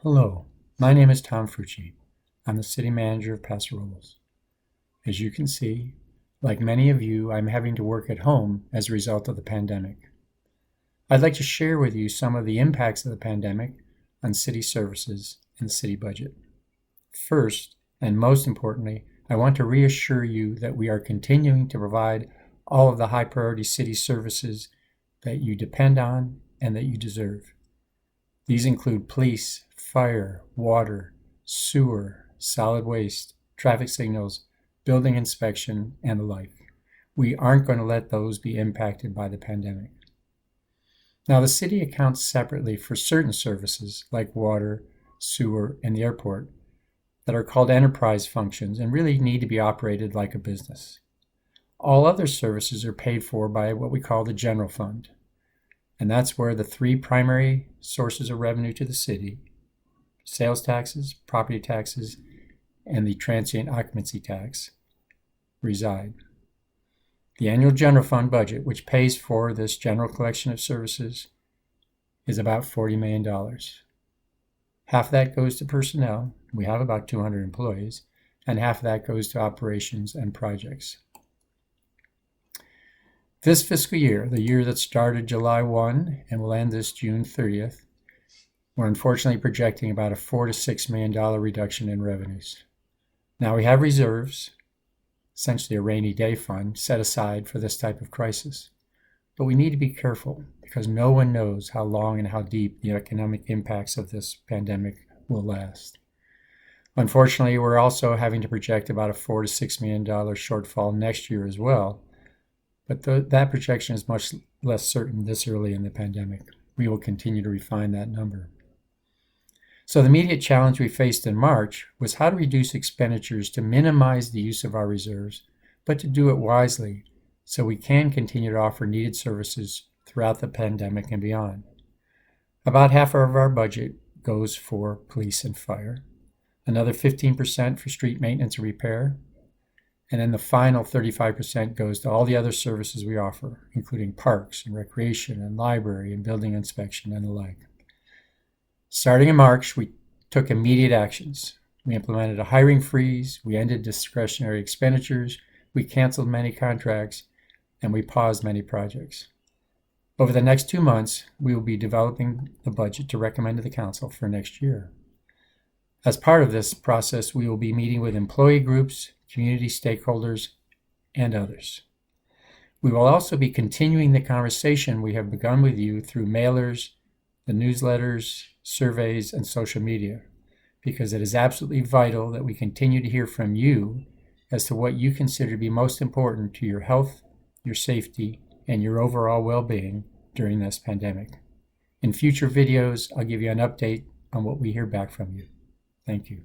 Hello, my name is Tom Frutchey. I'm the city manager of Paso Robles. As you can see, like many of you, I'm having to work at home as a result of the pandemic. I'd like to share with you some of the impacts of the pandemic on city services and the city budget. First, and most importantly, I want to reassure you that we are continuing to provide all of the high priority city services that you depend on and that you deserve. These include police, fire, water, sewer, solid waste, traffic signals, building inspection, and the like. We aren't going to let those be impacted by the pandemic. Now, the city accounts separately for certain services like water, sewer, and the airport that are called enterprise functions and really need to be operated like a business. All other services are paid for by what we call the general fund. And that's where the three primary sources of revenue to the city, sales taxes, property taxes, and the transient occupancy tax, reside. The annual general fund budget, which pays for this general collection of services, is about $40 million. Half of that goes to personnel. We have about 200 employees, and half of that goes to operations and projects. This fiscal year, the year that started July 1 and will end this June 30th, we're unfortunately projecting about a $4 to $6 million reduction in revenues. Now, we have reserves, essentially a rainy day fund, set aside for this type of crisis. But we need to be careful because no one knows how long and how deep the economic impacts of this pandemic will last. Unfortunately, we're also having to project about a $4 to $6 million shortfall next year as well. But that projection is much less certain this early in the pandemic. We will continue to refine that number. So the immediate challenge we faced in March was how to reduce expenditures to minimize the use of our reserves, but to do it wisely so we can continue to offer needed services throughout the pandemic and beyond. About half of our budget goes for police and fire, another 15% for street maintenance and repair, and then the final 35% goes to all the other services we offer, including parks and recreation and library and building inspection and the like. Starting in March, we took immediate actions. We implemented a hiring freeze, we ended discretionary expenditures, we canceled many contracts, and we paused many projects. Over the next 2 months, we will be developing the budget to recommend to the council for next year. As part of this process, we will be meeting with employee groups, community stakeholders, and others. We will also be continuing the conversation we have begun with you through mailers, the newsletters, surveys, and social media, because it is absolutely vital that we continue to hear from you as to what you consider to be most important to your health, your safety, and your overall well-being during this pandemic. In future videos, I'll give you an update on what we hear back from you. Thank you.